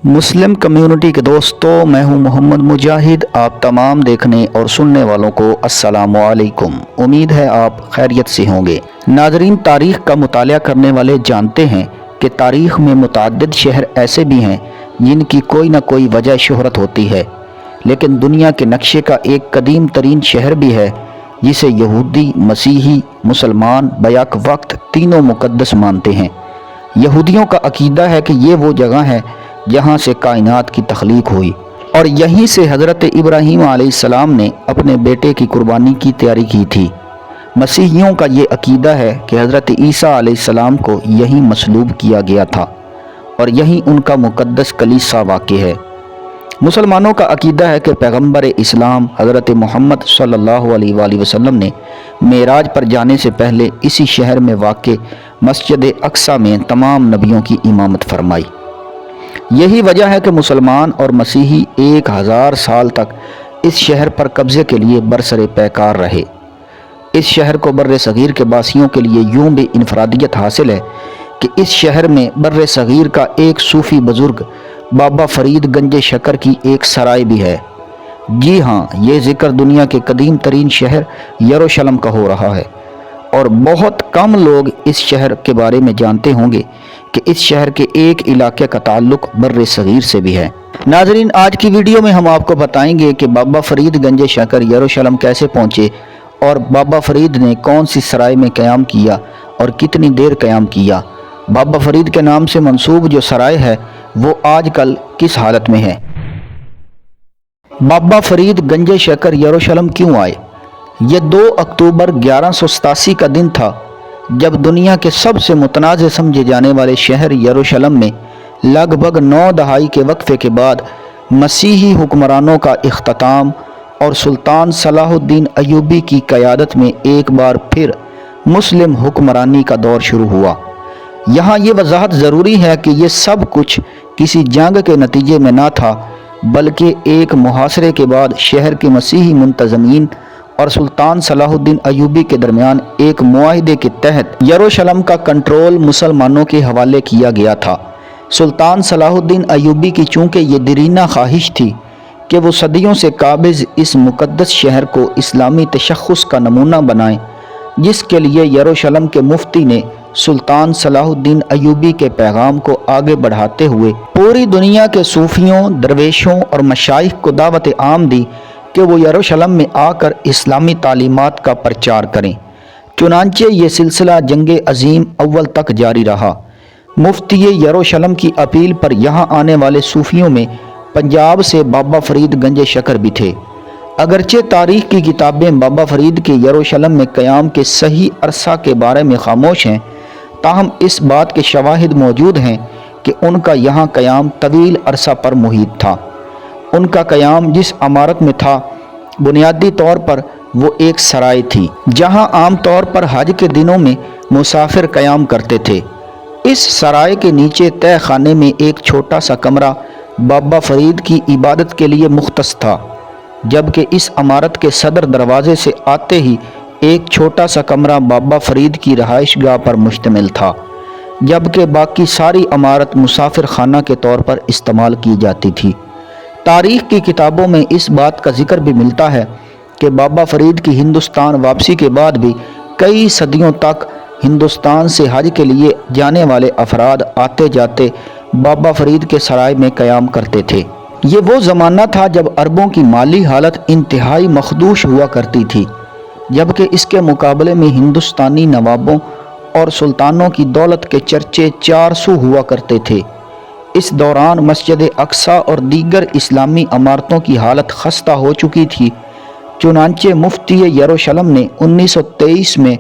مسلم community کے دوستوں، میں ہوں محمد مجاہد۔ آپ تمام دیکھنے اور سننے والوں کو السلام علیکم۔ امید ہے آپ خیریت سے ہوں گے۔ ناظرین، تاریخ کا مطالعہ کرنے والے جانتے ہیں کہ تاریخ میں متعدد شہر ایسے بھی ہیں جن کی کوئی نہ کوئی وجہ شہرت ہوتی ہے، لیکن دنیا کے نقشے کا ایک قدیم ترین شہر بھی ہے جسے یہودی، مسیحی، مسلمان بیک وقت تینوں مقدس مانتے ہیں۔ یہودیوں کا عقیدہ ہے کہ یہ وہ جگہ ہے جہاں سے کائنات کی تخلیق ہوئی اور یہیں سے حضرت ابراہیم علیہ السلام نے اپنے بیٹے کی قربانی کی تیاری کی تھی۔ مسیحیوں کا یہ عقیدہ ہے کہ حضرت عیسیٰ علیہ السلام کو یہیں مصلوب کیا گیا تھا اور یہیں ان کا مقدس کلیسا واقع ہے۔ مسلمانوں کا عقیدہ ہے کہ پیغمبر اسلام حضرت محمد صلی اللہ علیہ وآلہ وسلم نے معراج پر جانے سے پہلے اسی شہر میں واقع مسجد اقصی میں تمام نبیوں کی امامت فرمائی۔ یہی وجہ ہے کہ مسلمان اور مسیحی 1000 سال تک اس شہر پر قبضے کے لیے برسر پیکار رہے۔ اس شہر کو بر صغیر کے باسیوں کے لیے یوں بھی انفرادیت حاصل ہے کہ اس شہر میں بر صغیر کا ایک صوفی بزرگ بابا فرید گنج شکر کی ایک سرائے بھی ہے۔ جی ہاں، یہ ذکر دنیا کے قدیم ترین شہر یروشلم کا ہو رہا ہے، اور بہت کم لوگ اس شہر کے بارے میں جانتے ہوں گے کہ اس شہر کے ایک علاقے کا تعلق بر صغیر سے بھی ہے۔ ناظرین، آج کی ویڈیو میں ہم آپ کو بتائیں گے کہ بابا فرید گنج شکر یروشلم کیسے پہنچے اور بابا فرید نے کون سی سرائے میں قیام کیا اور کتنی دیر قیام کیا۔ بابا فرید کے نام سے منسوب جو سرائے ہے وہ آج کل کس حالت میں ہے۔ بابا فرید گنج شکر یروشلم کیوں آئے؟ یہ 2 اکتوبر 1187 کا دن تھا جب دنیا کے سب سے متنازع سمجھے جانے والے شہر یروشلم میں لگ بھگ 9 دہائی کے وقفے کے بعد مسیحی حکمرانوں کا اختتام اور سلطان صلاح الدین ایوبی کی قیادت میں ایک بار پھر مسلم حکمرانی کا دور شروع ہوا۔ یہاں یہ وضاحت ضروری ہے کہ یہ سب کچھ کسی جنگ کے نتیجے میں نہ تھا، بلکہ ایک محاصرے کے بعد شہر کے مسیحی منتظمین اور سلطان صلاح الدین ایوبی کے درمیان ایک معاہدے کے تحت یروشلم کا کنٹرول مسلمانوں کے حوالے کیا گیا تھا۔ سلطان صلاح الدین ایوبی کی چونکہ یہ دیرینہ خواہش تھی کہ وہ صدیوں سے قابض اس مقدس شہر کو اسلامی تشخص کا نمونہ بنائیں، جس کے لیے یروشلم کے مفتی نے سلطان صلاح الدین ایوبی کے پیغام کو آگے بڑھاتے ہوئے پوری دنیا کے صوفیوں، درویشوں اور مشائخ کو دعوت عام دی کہ وہ یروشلم میں آ کر اسلامی تعلیمات کا پرچار کریں۔ چنانچہ یہ سلسلہ جنگ عظیم اول تک جاری رہا۔ مفتی یروشلم کی اپیل پر یہاں آنے والے صوفیوں میں پنجاب سے بابا فرید گنج شکر بھی تھے۔ اگرچہ تاریخ کی کتابیں بابا فرید کے یروشلم میں قیام کے صحیح عرصہ کے بارے میں خاموش ہیں، تاہم اس بات کے شواہد موجود ہیں کہ ان کا یہاں قیام طویل عرصہ پر محیط تھا۔ ان کا قیام جس عمارت میں تھا، بنیادی طور پر وہ ایک سرائے تھی جہاں عام طور پر حج کے دنوں میں مسافر قیام کرتے تھے۔ اس سرائے کے نیچے تہہ خانے میں ایک چھوٹا سا کمرہ بابا فرید کی عبادت کے لیے مختص تھا، جبکہ اس عمارت کے صدر دروازے سے آتے ہی ایک چھوٹا سا کمرہ بابا فرید کی رہائش گاہ پر مشتمل تھا، جبکہ باقی ساری عمارت مسافر خانہ کے طور پر استعمال کی جاتی تھی۔ تاریخ کی کتابوں میں اس بات کا ذکر بھی ملتا ہے کہ بابا فرید کی ہندوستان واپسی کے بعد بھی کئی صدیوں تک ہندوستان سے حج کے لیے جانے والے افراد آتے جاتے بابا فرید کے سرائے میں قیام کرتے تھے۔ یہ وہ زمانہ تھا جب عربوں کی مالی حالت انتہائی مخدوش ہوا کرتی تھی، جبکہ اس کے مقابلے میں ہندوستانی نوابوں اور سلطانوں کی دولت کے چرچے 400 ہوا کرتے تھے۔ اس دوران مسجد اقصی اور دیگر اسلامی عمارتوں کی حالت خستہ ہو چکی تھی۔ چنانچہ مفتی یروشلم نے 1923 میں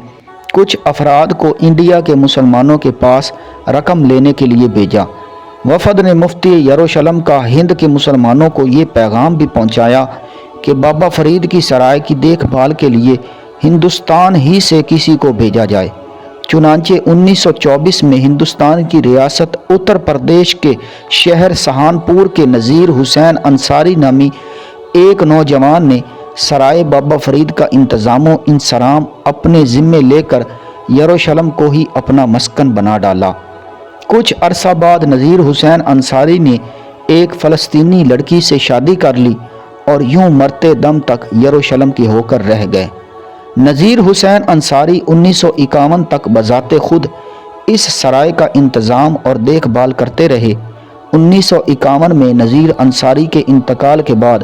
کچھ افراد کو انڈیا کے مسلمانوں کے پاس رقم لینے کے لیے بھیجا۔ وفد نے مفتی یروشلم کا ہند کے مسلمانوں کو یہ پیغام بھی پہنچایا کہ بابا فرید کی سرائے کی دیکھ بھال کے لیے ہندوستان ہی سے کسی کو بھیجا جائے۔ چنانچہ 1924 میں ہندوستان کی ریاست اتر پردیش کے شہر سہارنپور کے نذیر حسین انصاری نامی ایک نوجوان نے سرائے بابا فرید کا انتظام و انصرام اپنے ذمے لے کر یروشلم کو ہی اپنا مسکن بنا ڈالا۔ کچھ عرصہ بعد نذیر حسین انصاری نے ایک فلسطینی لڑکی سے شادی کر لی اور یوں مرتے دم تک یروشلم کی ہو کر رہ گئے۔ نذیر حسین انصاری 1951 تک بذات خود اس سرائے کا انتظام اور دیکھ بھال کرتے رہے۔ 1951 میں نذیر انصاری کے انتقال کے بعد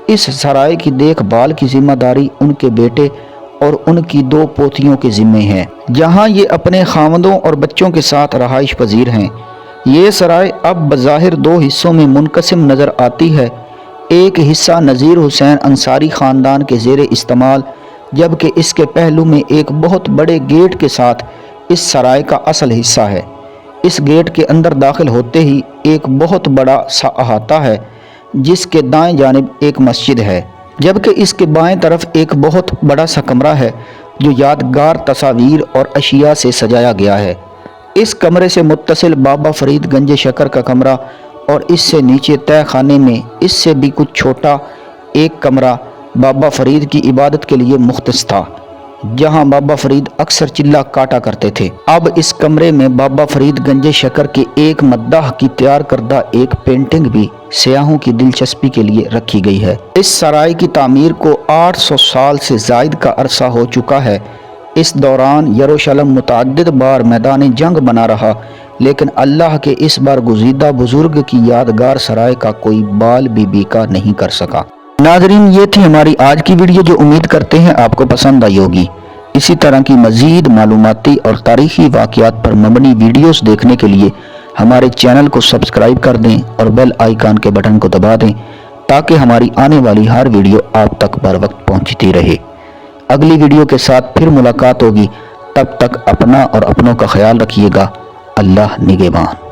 اس سرائے کی دیکھ بھال کی ذمہ داری ان کے بیٹے اور ان کی 2 پوتیوں کے ذمے ہے، جہاں یہ اپنے خاوندوں اور بچوں کے ساتھ رہائش پذیر ہیں۔ یہ سرائے اب بظاہر 2 حصوں میں منقسم نظر آتی ہے۔ ایک حصہ نذیر حسین انصاری خاندان کے زیر استعمال، جبکہ اس کے پہلو میں ایک بہت بڑے گیٹ کے ساتھ اس سرائے کا اصل حصہ ہے۔ اس گیٹ کے اندر داخل ہوتے ہی ایک بہت بڑا سا احاطہ ہے، جس کے دائیں جانب ایک مسجد ہے، جبکہ اس کے بائیں طرف ایک بہت بڑا سا کمرہ ہے جو یادگار تصاویر اور اشیاء سے سجایا گیا ہے۔ اس کمرے سے متصل بابا فرید گنج شکر کا کمرہ اور اس سے نیچے تہہ خانے میں اس سے بھی کچھ چھوٹا ایک کمرہ بابا فرید کی عبادت کے لیے مختص تھا، جہاں بابا فرید اکثر چلہ کاٹا کرتے تھے۔ اب اس کمرے میں بابا فرید گنج شکر کے ایک مداح کی تیار کردہ ایک پینٹنگ بھی سیاحوں کی دلچسپی کے لیے رکھی گئی ہے۔ اس سرائے کی تعمیر کو 800 سال سے زائد کا عرصہ ہو چکا ہے۔ اس دوران یروشلم متعدد بار میدان جنگ بنا رہا، لیکن اللہ کے اس بار گزیدہ بزرگ کی یادگار سرائے کا کوئی بال بھی بیکا نہیں کر سکا۔ ناظرین، یہ تھی ہماری آج کی ویڈیو، جو امید کرتے ہیں آپ کو پسند آئی ہوگی۔ اسی طرح کی مزید معلوماتی اور تاریخی واقعات پر مبنی ویڈیوز دیکھنے کے لیے ہمارے چینل کو سبسکرائب کر دیں اور بیل آئیکن کے بٹن کو دبا دیں، تاکہ ہماری آنے والی ہر ویڈیو آپ تک بر وقت پہنچتی رہے۔ اگلی ویڈیو کے ساتھ پھر ملاقات ہوگی، تب تک اپنا اور اپنوں کا خیال رکھیے گا۔ اللہ نگہبان۔